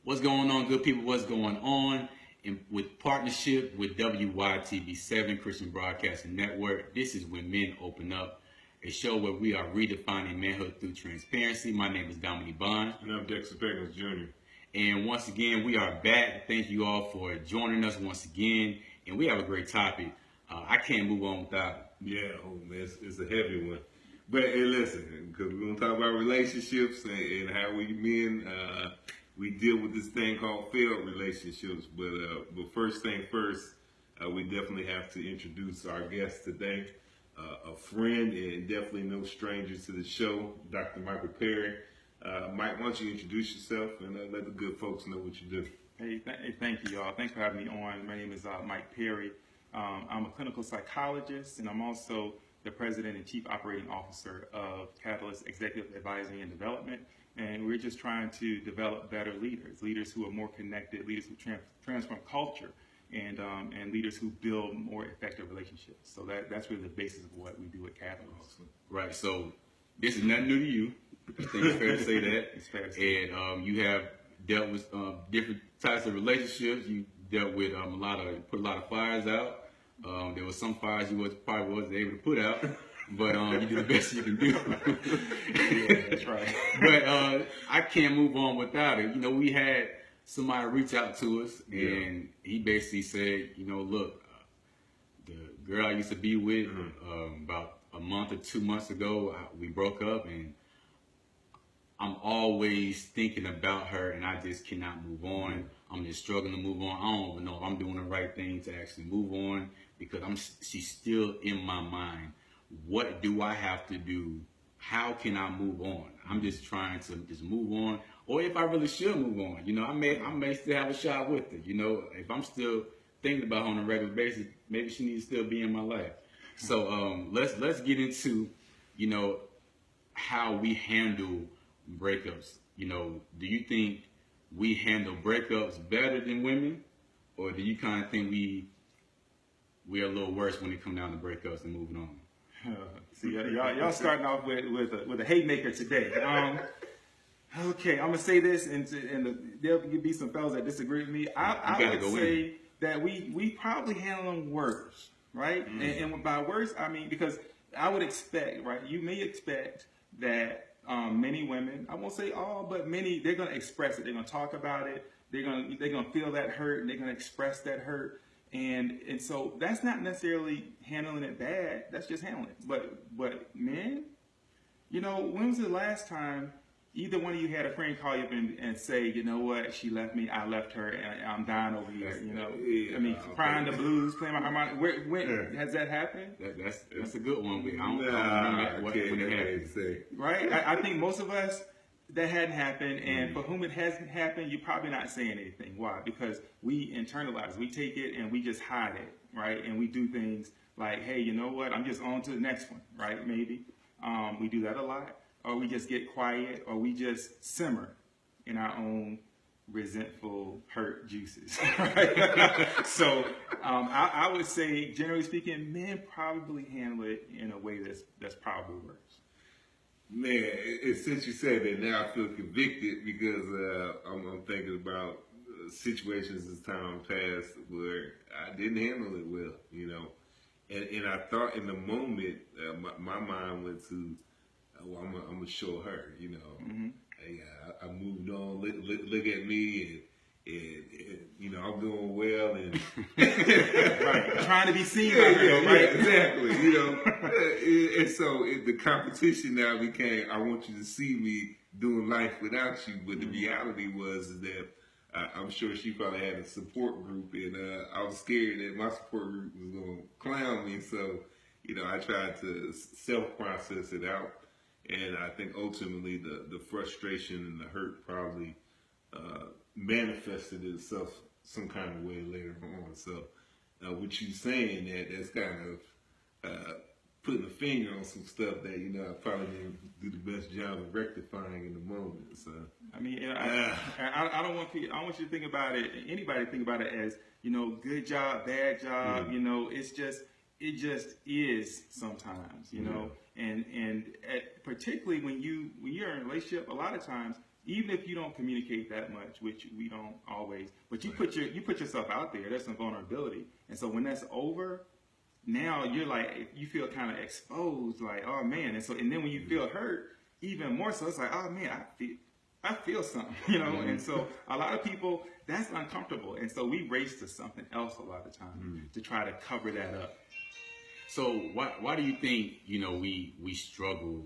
What's going on, good people? What's going on? And with partnership with WYTV7 Christian Broadcasting Network, this is When Men Open Up, a show where we are redefining manhood through transparency. My name is Dominique Bond. And I'm Dexter Peggins, Jr. And once again, we are back. Thank you all for joining us once again. And we have a great topic. I can't move on without it. Yeah, oh man, it's a heavy one. But hey, listen, because we're going to talk about relationships and how we men, we deal with this thing called failed relationships. But first thing first, we definitely have to introduce our guest today, a friend and definitely no stranger to the show, Dr. Michael Perry. Mike, why don't you introduce yourself and let the good folks know what you do. Hey, thank you, y'all. Thanks for having me on. My name is Mike Perry. I'm a clinical psychologist, and I'm also the president and chief operating officer of Catalyst Executive Advisory and Development. And we're just trying to develop better leaders who are more connected, leaders who transform culture, and leaders who build more effective relationships. So that's really the basis of what we do at Catalyst. Right. So this is nothing new to you. I think it's fair to say that. It's fair to say. And you have dealt with different types of relationships. You dealt with put a lot of fires out. There was some fires you probably wasn't able to put out, but you did the best you can do. Yeah, that's right. But I can't move on without it. You know, we had somebody reach out to us, and he basically said, you know, look, the girl I used to be with about a month or 2 months ago, we broke up, and I'm always thinking about her, and I just cannot move on. I'm just struggling to move on. I don't even know if I'm doing the right thing to actually move on because she's still in my mind. What do I have to do? How can I move on? I'm just trying to just move on, or if I really should move on. You know, I may still have a shot with it. You know, if I'm still thinking about her on a regular basis, maybe she needs to still be in my life. So let's get into, you know, how we handle breakups. You know, do you think we handle breakups better than women, or do you kind of think we're a little worse when it comes down to breakups and moving on? See, y'all starting off with a haymaker today. Okay, I'm gonna say this, and there'll be some fellas that disagree with me. I would say that we probably handle them worse, right? And by worse, I mean because I would expect, right? You may expect that many women, I won't say all, but many, they're gonna express it. They're gonna talk about it. They're gonna feel that hurt, and they're gonna express that hurt. And so that's not necessarily handling it bad. That's just handling it. But men, you know, when was the last time either one of you had a friend call you up and say, you know what, she left me, I left her, and I'm dying over here. You know, I mean, crying the blues, playing my harmonica. When has that happened? That's a good one. I don't remember when it happened. Right? I think most of us, that hadn't happened, and for whom it hasn't happened, you're probably not saying anything. Why? Because we internalize, we take it and we just hide it, right? And we do things like, hey, you know what? I'm just on to the next one, right? Maybe we do that a lot, or we just get quiet, or we just simmer in our own resentful, hurt juices. Right? So I would say, generally speaking, men probably handle it in a way that's probably worse. Man, since you said that, now I feel convicted because I'm thinking about situations as time passed where I didn't handle it well, you know. And I thought in the moment, my mind went to, well, I'm going to show her, you know. Hey, I moved on, look at me, and you know, I'm doing well, and right, trying to be seen by her, right? Yeah, exactly, you know. And so the competition now became, I want you to see me doing life without you. But the reality was that I'm sure she probably had a support group, and I was scared that my support group was going to clown me. So, you know, I tried to self-process it out, and I think ultimately the frustration and the hurt probably manifested itself some kind of way later on. So what you saying that's kind of putting a finger on some stuff that, you know, I probably didn't do the best job of rectifying in the moment. So I mean, I don't want people, I want you to think about it, anybody think about it as, you know, good job, bad job, you know, it just is sometimes, you know, and particularly when you're in a relationship, a lot of times even if you don't communicate that much, which we don't always, but you put yourself out there. There's some vulnerability, and so when that's over, now you're like, you feel kind of exposed, like, oh man, and then when you feel hurt, even more so, it's like, oh man, I feel something, and so a lot of people, that's uncomfortable, and so we race to something else a lot of times to try to cover that up. So why do you think we struggle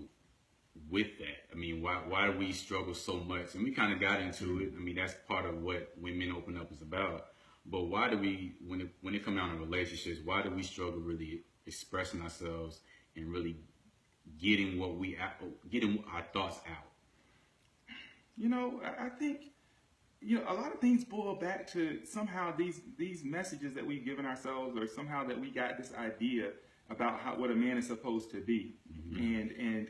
with that? I mean, why do we struggle so much? And we kind of got into it. I mean, that's part of what When Men Open Up is about. But why do we, when it comes down to relationships, why do we struggle really expressing ourselves and really getting our thoughts out? I think, a lot of things boil back to somehow these messages that we've given ourselves, or somehow that we got this idea about what a man is supposed to be. And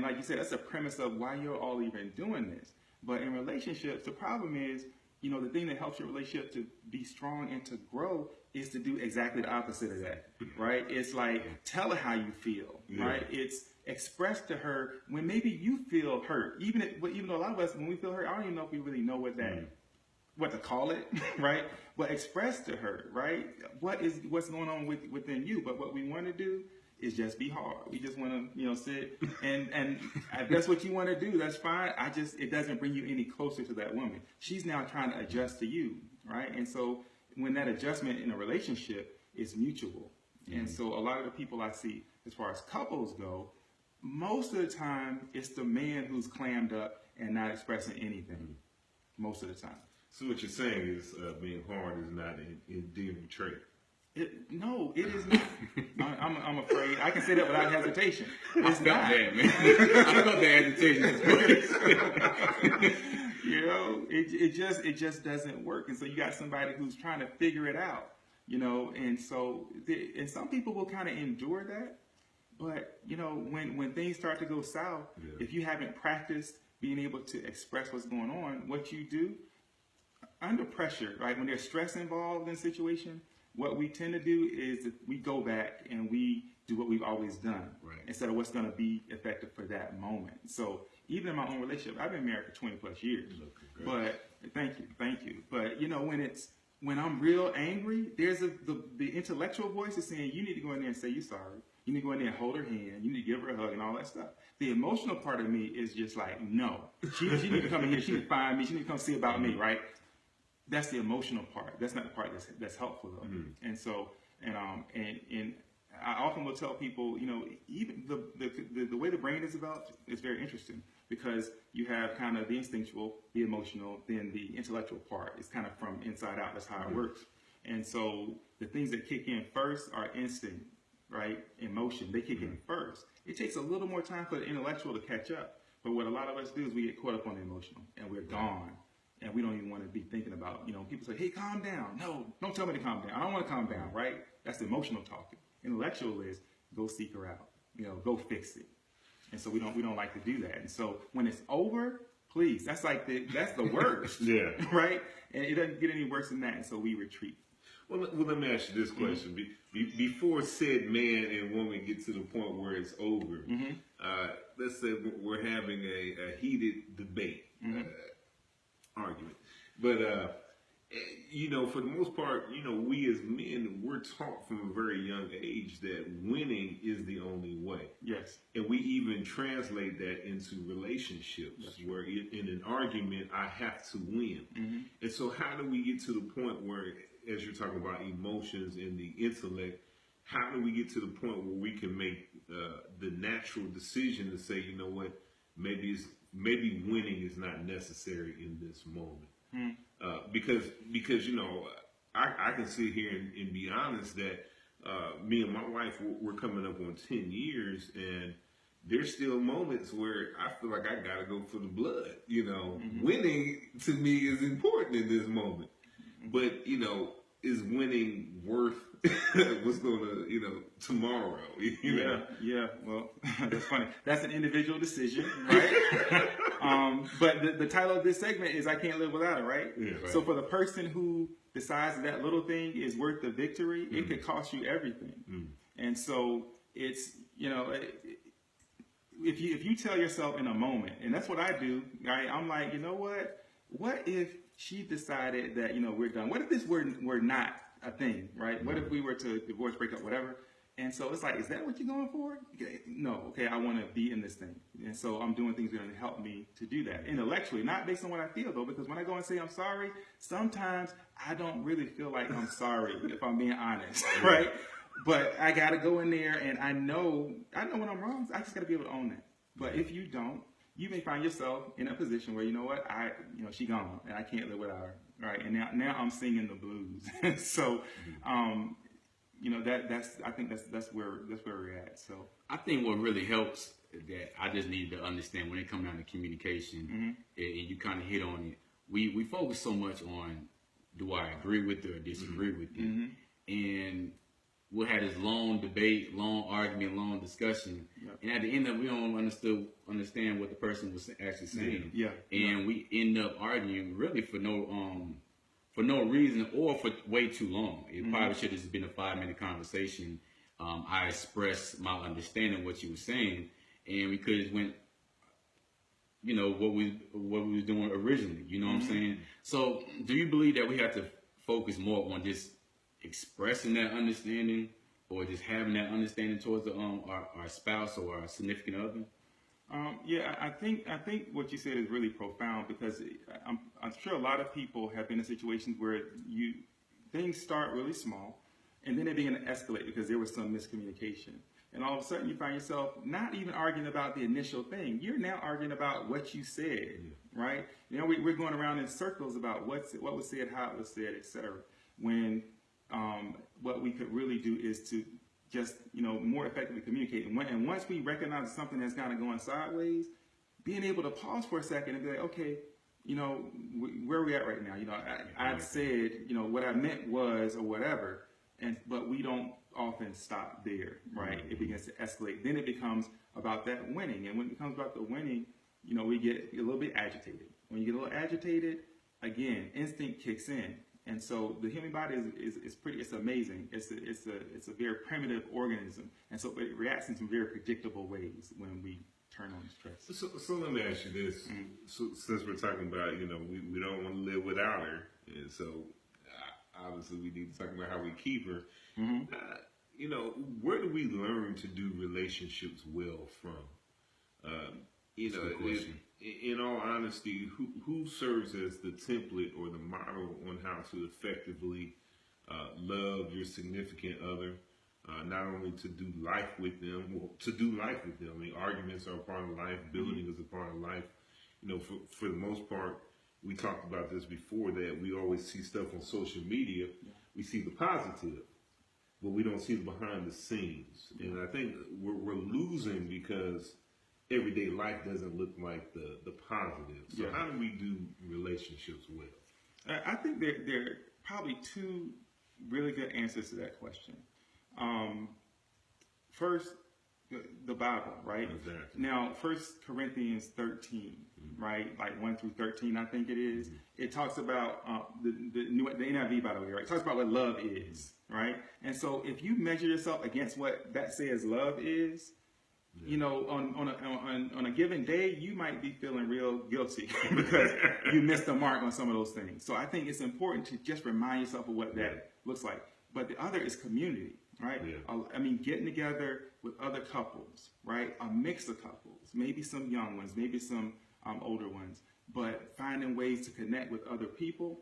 like you said, that's a premise of why you're all even doing this. But in relationships, the problem is, the thing that helps your relationship to be strong and to grow is to do exactly the opposite of that, right? It's like, tell her how you feel, right? It's express to her when maybe you feel hurt. Even though a lot of us, when we feel hurt, I don't even know if we really know what to call it, right? But express to her, right? What's going on within you. But what we want to do is just be hard. We just want to, sit and if that's what you want to do, that's fine. It doesn't bring you any closer to that woman. She's now trying to adjust to you, right? And so when that adjustment in a relationship is mutual, and so a lot of the people I see, as far as couples go, most of the time it's the man who's clammed up and not expressing anything. Most of the time. So what you're saying is being hard is not an endearing trait. No, it is not. I'm afraid. I can say that without hesitation. It's I felt not. that, man. I felt the hesitation. It just doesn't work. And so you got somebody who's trying to figure it out, and so and some people will kind of endure that. But, when things start to go south, if you haven't practiced being able to express what's going on, what you do under pressure, right? When there's stress involved in a situation, what we tend to do is we go back and we do what we've always done, right, instead of what's going to be effective for that moment. So even in my own relationship, I've been married for 20 plus years, but thank you. But when I'm real angry, there's the intellectual voice is saying, you need to go in there and say you're sorry. You need to go in there and hold her hand. You need to give her a hug and all that stuff. The emotional part of me is just like, no. She need to come in here. She need to find me. She need to come see about me, right? That's the emotional part. That's not the part that's helpful though. And so, and I often will tell people, even the way the brain is developed is very interesting, because you have kind of the instinctual, the emotional, then the intellectual part. It's kind of from inside out. That's how it works. And so the things that kick in first are instinct, right? Emotion, they kick in first. It takes a little more time for the intellectual to catch up. But what a lot of us do is we get caught up on the emotional and we're gone. And we don't even want to be thinking about, people say, hey, calm down. No, don't tell me to calm down. I don't want to calm down, right? That's the emotional talking. Intellectual is go seek her out, go fix it. And so we don't like to do that. And so when it's over, please, that's the worst, right? And it doesn't get any worse than that. And so we retreat. Well, let me ask you this question. Before said man and woman get to the point where it's over, let's say we're having a heated debate, argument. But, for the most part, we as men, we're taught from a very young age that winning is the only way. Yes. And we even translate that into relationships where in an argument, I have to win. And so how do we get to the point where, as you're talking about emotions and the intellect, how do we get to the point where we can make the natural decision to say, you know what, maybe winning is not necessary in this moment? Because I can sit here and be honest that me and my wife, we're coming up on 10 years, and there's still moments where I feel like I gotta go for the blood. Winning to me is important in this moment. But, is winning worth what's going to, tomorrow? Yeah. Well, that's funny. That's an individual decision, right? But the title of this segment is I Can't Live Without It, right? Yeah, right. So for the person who decides that little thing is worth the victory, it could cost you everything. And so it's, if you tell yourself in a moment, and that's what I do, right? I'm like, you know what? What if she decided that, you know, we're done? What if this were not a thing, right? What if we were to divorce, break up, whatever? And so it's like, is that what you're going for? No, okay, I want to be in this thing. And so I'm doing things that are going to help me to do that intellectually, not based on what I feel, though, because when I go and say I'm sorry, sometimes I don't really feel like I'm sorry, if I'm being honest, right? But I got to go in there, and I know when I'm wrong. I just got to be able to own that. But if you don't, you may find yourself in a position where, you know what, she gone, and I can't live without her, right? And now I'm singing the blues. So, you know, I think that's where we're at. So I think what really helps that I just need to understand when it comes down to communication, and you kind of hit on it. We focus so much on, do I agree with it or disagree with it, and we'll have this long debate, long argument, long discussion, and at the end of it, we don't understand what the person was actually saying, and we end up arguing really for no reason or for way too long. It probably should have just been a 5-minute conversation. I expressed my understanding of what you were saying, and we could have went, you know, what we was doing originally. You know what I'm saying? So, do you believe that we have to focus more on just expressing that understanding, or just having that understanding towards our spouse or our significant other? I think what you said is really profound, because I'm sure a lot of people have been in situations where things start really small, and then they begin to escalate because there was some miscommunication. And all of a sudden you find yourself not even arguing about the initial thing. You're now arguing about what you said, right? You know, we're going around in circles about what was said, how it was said, etc. When what we could really do is to just, you know, more effectively communicate. And once we recognize something that's kind of going sideways, being able to pause for a second and be like, okay, you know, where are we at right now? You know, I said, you know, what I meant was, or whatever, but we don't often stop there, right? It begins to escalate. Then it becomes about that winning. And when it becomes about the winning, you know, we get a little bit agitated. When you get a little agitated, again, instinct kicks in. And so the human body it's amazing. It's a very primitive organism. And so it reacts in some very predictable ways when we turn on stress. So let me ask you this. So, since we're talking about, you know, we don't want to live without her. And so obviously we need to talk about how we keep her. You know, where do we learn to do relationships well from? You know, in all honesty, who serves as the template or the model on how to effectively love your significant other? Not only to do life with them, to do life with them. I mean, arguments are a part of life. Building is a part of life. You know, for the most part, we talked about this before, that we always see stuff on social media. We see the positive, but we don't see the behind the scenes. And I think we're losing because everyday life doesn't look like the positive. So how do we do relationships well? I think there are probably two really good answers to that question. First, the Bible, right? Exactly. Now, 1 Corinthians 13, right? Like 1 through 13, I think it is. It talks about the NIV, by the way, right? It talks about what love is, right? And so if you measure yourself against what that says love is, you know, on a given day, you might be feeling real guilty because you missed the mark on some of those things. So I think it's important to just remind yourself of what that looks like. But the other is community, right? I mean, getting together with other couples, right? A mix of couples, maybe some young ones, maybe some older ones, but finding ways to connect with other people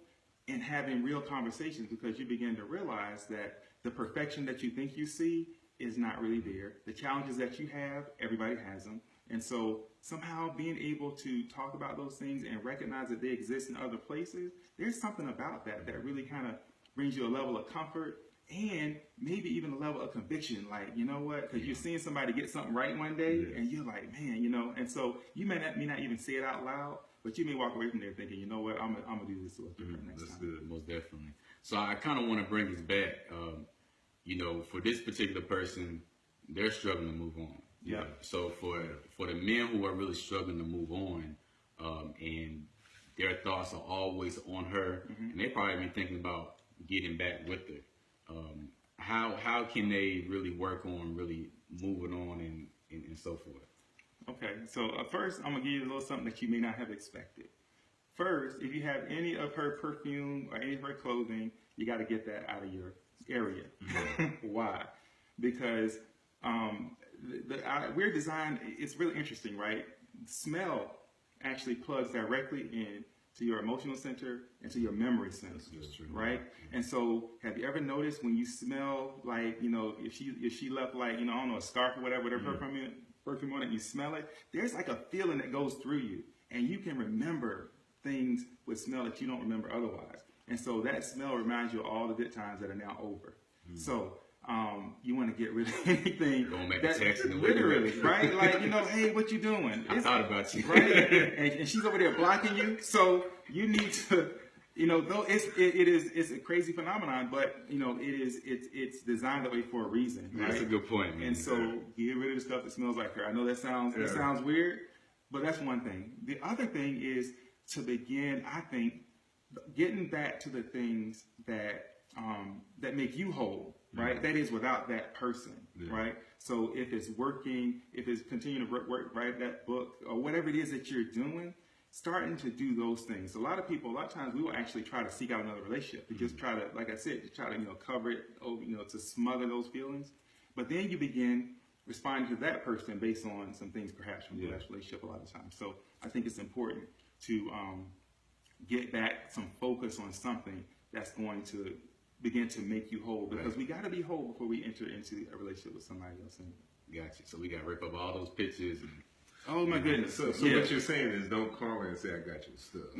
and having real conversations, because you begin to realize that the perfection that you think you see is not really there. The challenges that you have, everybody has them. And so somehow being able to talk about those things and recognize that they exist in other places, there's something about that really kind of brings you a level of comfort and maybe even a level of conviction. Like, you know what? Because you're seeing somebody get something right one day and you're like, man, you know. And so you may not even say it out loud, but you may walk away from there thinking, you know what? I'm gonna do this different next time. That's good, most definitely. So I kind of want to bring this back. You know, for this particular person, they're struggling to move on. Yeah. So for the men who are really struggling to move on, and their thoughts are always on her, and they probably been thinking about getting back with her. How can they really work on really moving on and so forth? Okay, so first I'm gonna give you a little something that you may not have expected. First, if you have any of her perfume or any of her clothing, you got to get that out of your area. Why? Because we're designed. It's really interesting, right? Smell actually plugs directly in to your emotional center and to your memory center, right? And so, have you ever noticed when you smell like, if she left like, I don't know, a scarf or whatever, perfume on it, you smell it, there's like a feeling that goes through you, and you can remember things with smell that you don't remember otherwise. And so that smell reminds you of all the good times that are now over. So you want to get rid of anything. Don't make a text in the literally, right? Like, hey, what you doing? I thought about you. Right? And she's over there blocking you. So you need to, though it's a crazy phenomenon, but it's designed that way for a reason. Right? That's a good point, man. And so get rid of the stuff that smells like her. I know that sounds weird, but that's one thing. The other thing is to begin, I think, getting back to the things that that make you whole, right? That is without that person, right? So if it's working, if it's continuing to work, write that book, or whatever it is that you're doing, starting to do those things. So a lot of times we will actually try to seek out another relationship to just try to, like I said, to try to, cover it, to smother those feelings. But then you begin responding to that person based on some things perhaps from the last relationship a lot of times. So I think it's important to get back some focus on something that's going to begin to make you whole, because we got to be whole before we enter into a relationship with somebody else. Gotcha. So we got to rip up all those pictures. Oh my goodness! So what you're saying is, don't call her and say I got your stuff.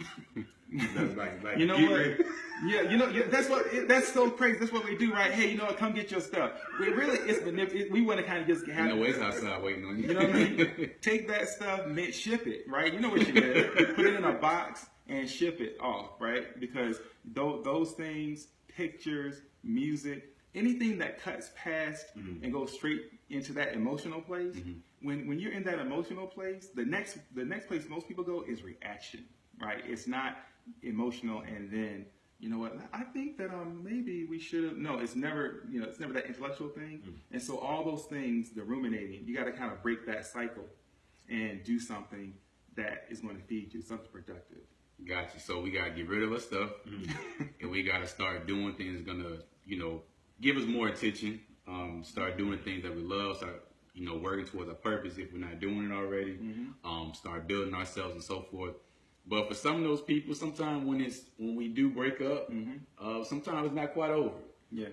That's like you know what? That's so crazy. That's what we do, right? Hey, come get your stuff. We really, we want to kind of just have. It's outside waiting on you. You know what I mean? Take that stuff, ship it, right? You know what you did? Put it in a box and ship it off, right? Because those things, pictures, music, anything that cuts past and goes straight into that emotional place. When you're in that emotional place, the next place most people go is reaction, right? It's not emotional and then, you know what, I think that maybe we should have. No, it's never, it's never that intellectual thing. And so all those things, the ruminating, you got to kind of break that cycle and do something that is going to feed you, something productive. Gotcha. So we got to get rid of our stuff and we got to start doing things that's going to, give us more attention, start doing things that we love, start, working towards a purpose if we're not doing it already, start building ourselves and so forth. But for some of those people, sometimes when we do break up, sometimes it's not quite over. Yeah.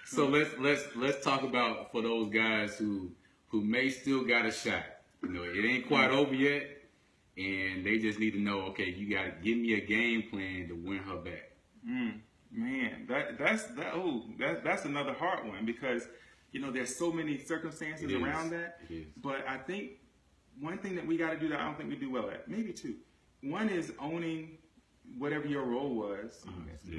So let's talk about for those guys who may still got a shot. It ain't quite over yet, and they just need to know, okay, you got to give me a game plan to win her back. Man, that's another hard one, because there's so many circumstances around that. But I think one thing that we got to do that I don't think we do well at, maybe two. One is owning whatever your role was,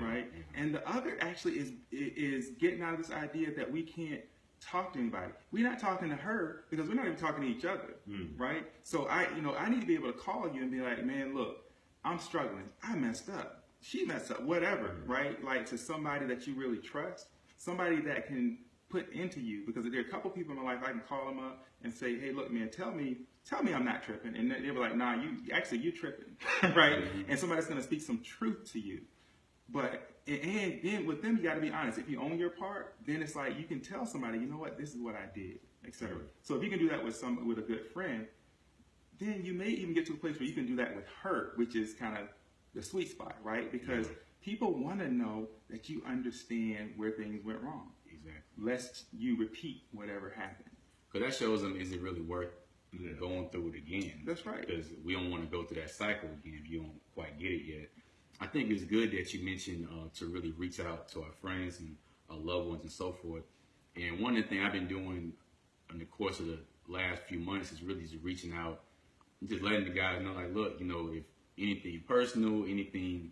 right? And the other actually is getting out of this idea that we can't talk to anybody. We're not talking to her because we're not even talking to each other, right? So I need to be able to call you and be like, man, look, I'm struggling. I messed up. She messed up, whatever, right? Like, to somebody that you really trust, somebody that can put into you, because there are a couple people in my life I can call them up and say, hey, look, man, tell me I'm not tripping. And they'll be like, nah, you're tripping, right? And somebody's going to speak some truth to you. But, and then with them, you got to be honest. If you own your part, then it's like you can tell somebody, you know what, this is what I did, etc. So if you can do that with a good friend, then you may even get to a place where you can do that with her, which is kind of the sweet spot, right? Because people want to know that you understand where things went wrong. Exactly. Lest you repeat whatever happened. Because that shows them, is it really worth going through it again? That's right. Because we don't want to go through that cycle again if you don't quite get it yet. I think it's good that you mentioned to really reach out to our friends and our loved ones and so forth. And one of the things I've been doing in the course of the last few months is really just reaching out and just letting the guys know, like, look, if anything personal, anything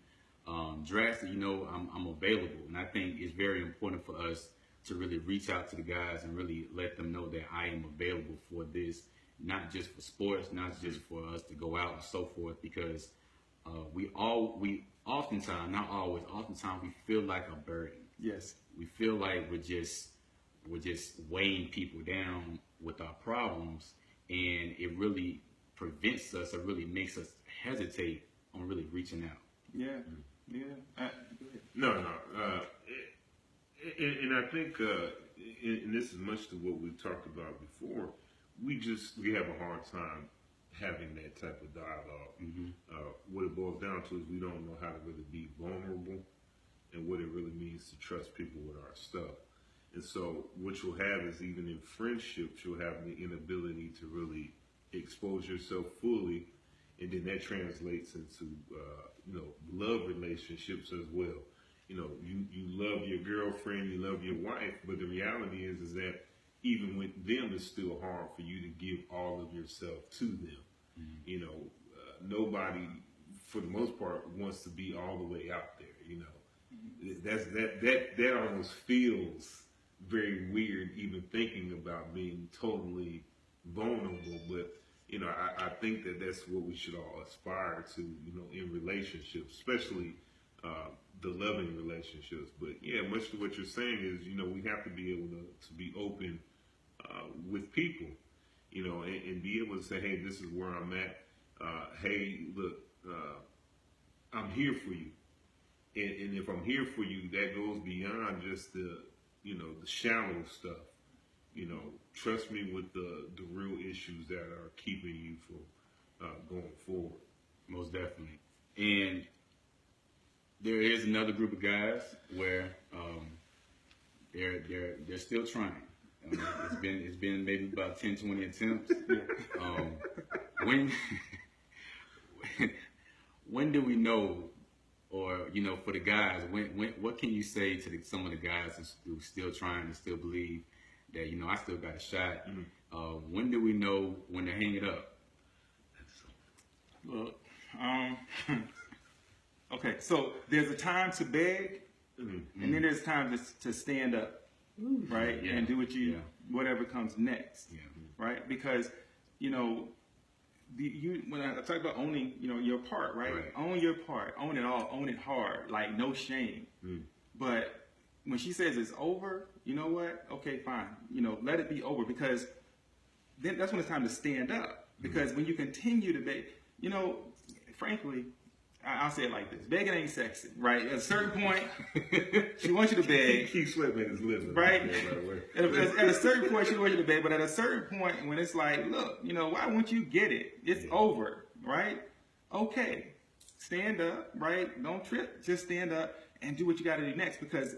drastic, I'm available. And I think it's very important for us to really reach out to the guys and really let them know that I am available for this, not just for sports, not just for us to go out and so forth, because we oftentimes, not always, oftentimes we feel like a burden. Yes. We feel like we're just weighing people down with our problems, and it really prevents us or really makes us hesitate on really reaching out. Yeah, yeah. No. And I think, and this is much to what we talked about before, we have a hard time having that type of dialogue. Mm-hmm. What it boils down to is we don't know how to really be vulnerable and what it really means to trust people with our stuff. And so what you'll have is, even in friendships, you'll have the inability to really expose yourself fully, and then that translates into love relationships as well. You love your girlfriend, you love your wife, but the reality is that even with them, it's still hard for you to give all of yourself to them. Mm-hmm. Nobody, for the most part, wants to be all the way out there. That almost feels very weird, even thinking about being totally vulnerable. But I think that's what we should all aspire to. In relationships, especially the loving relationships. But yeah, much to what you're saying is, we have to be able to be open with people, and be able to say, hey, this is where I'm at. Hey, look, I'm here for you. And if I'm here for you, that goes beyond just the shallow stuff. Trust me with the real issues that are keeping you from going forward. Most definitely. And there is another group of guys where they're still trying. It's been maybe about 10, 20 attempts. When do we know, or for the guys, what can you say to some of the guys who still trying to still believe that I still got a shot? Mm-hmm. When do we know when to hang it up? Look, okay, so there's a time to beg, mm-hmm. and then there's time to stand up, right, and do whatever comes next, right? Because when I talk about owning, your part, right? Own your part, own it all, own it hard, like no shame. But when she says it's over, you know what? Okay, fine. Let it be over, because then that's when it's time to stand up. Because when you continue to beg, frankly, I'll say it like this: begging ain't sexy, right? At a certain point, she wants you to beg. Keep slipping his lips, right? At a certain point, she wants you to beg, but at a certain point, when it's like, look, why won't you get it? It's over, right? Okay, stand up, right? Don't trip. Just stand up and do what you got to do next, because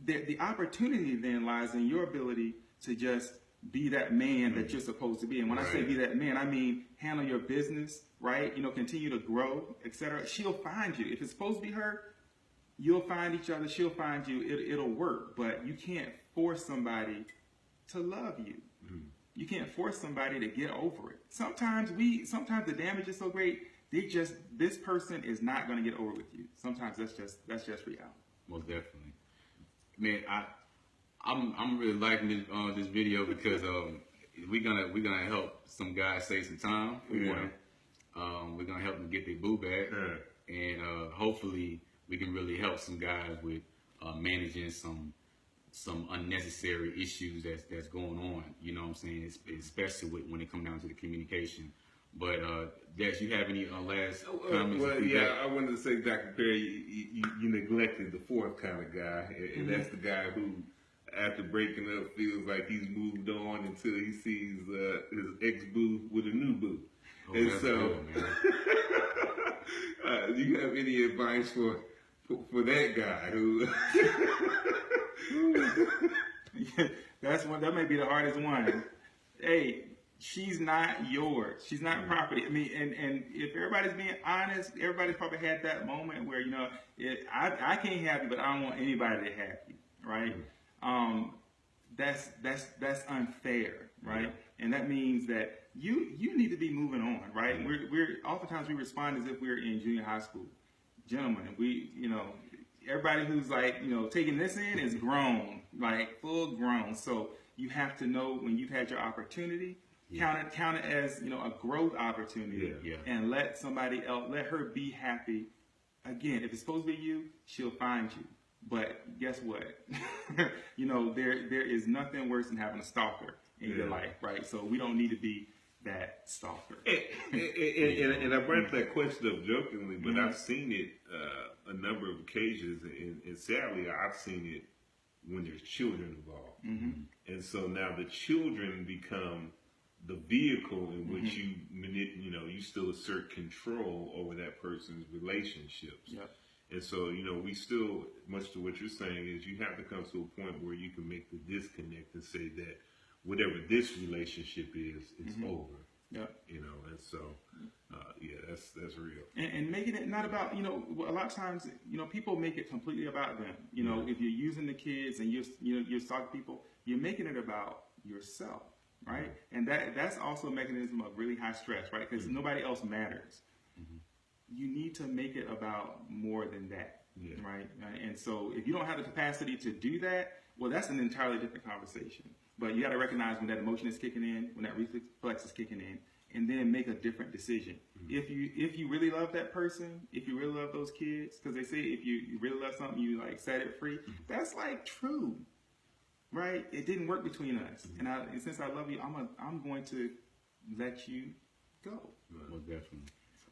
the opportunity then lies in your ability to just be that man that you're supposed to be. And when I say be that man, I mean handle your business, right? Continue to grow, etc. She'll find you. If it's supposed to be her, you'll find each other. She'll find you. It'll work. But you can't force somebody to love you. You can't force somebody to get over it. Sometimes the damage is so great, this person is not going to get over with you. Sometimes that's just reality. Most definitely. Man, I'm really liking this video, because we're gonna help some guys save some time. We're gonna help them get their boo back, and hopefully we can really help some guys with managing some unnecessary issues that's going on. You know what I'm saying? Especially when it comes down to the communication. But Dex, you have any last comments? Well, yeah, I wanted to say, Dr. Perry, you neglected the fourth kind of guy, and that's the guy who, after breaking up, feels like he's moved on until he sees his ex-boo with a new boo. Oh, and so, cool, do you have any advice for that guy who? That may be the hardest one. Hey, she's not yours. She's not property. I mean, and if everybody's being honest, everybody's probably had that moment where I can't have you, but I don't want anybody to have you, right? That's unfair, right? And that means that you need to be moving on, right? We're oftentimes we respond as if we're in junior high school. Gentlemen, everybody who's taking this in is grown, like full grown. So you have to know when you've had your opportunity, count it as a growth opportunity, and let somebody else, let her be happy. Again, if it's supposed to be you, she'll find you. But guess what? There is nothing worse than having a stalker. in your life, right? So we don't need to be that stalker. And I brought up that question up jokingly, but I've seen it a number of occasions, and sadly, I've seen it when there's children involved. And so now the children become the vehicle in which you still assert control over that person's relationships. And so, we still, much to what you're saying, is you have to come to a point where you can make the disconnect and say that whatever this relationship is, it's over. And so, that's real. And making it not about, a lot of times, people make it completely about them. If you're using the kids and you're stalking people, you're making it about yourself, right? And that's also a mechanism of really high stress, right? Because nobody else matters. You need to make it about more than that, right? And so if you don't have the capacity to do that, well, that's an entirely different conversation. But you got to recognize when that emotion is kicking in, when that reflex is kicking in, and then make a different decision. If you really love that person, if you really love those kids, because they say if you really love something, you like set it free. That's like true, right? It didn't work between us, and since I love you, I'm going to let you go. Well, definitely.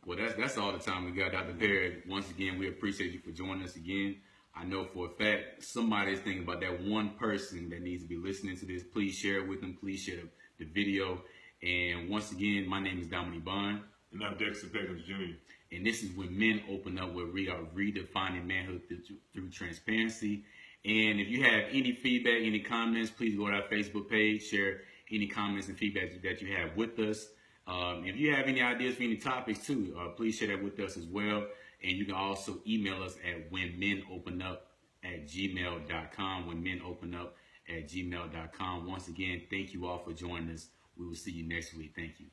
Well, that's all the time we got, Dr. Perry. Once again, we appreciate you for joining us again. I know for a fact somebody is thinking about that one person that needs to be listening to this. Please share it with them. Please share the video. And once again, my name is Dominique Bond. And I'm Dexter Peggins, Jr. And this is When Men Open Up, where we are redefining manhood through transparency. And if you have any feedback, any comments, please go to our Facebook page, share any comments and feedback that you have with us. If you have any ideas for any topics too, please share that with us as well. And you can also email us at whenmenopenup@gmail.com, whenmenopenup@gmail.com. Once again, thank you all for joining us. We will see you next week. Thank you.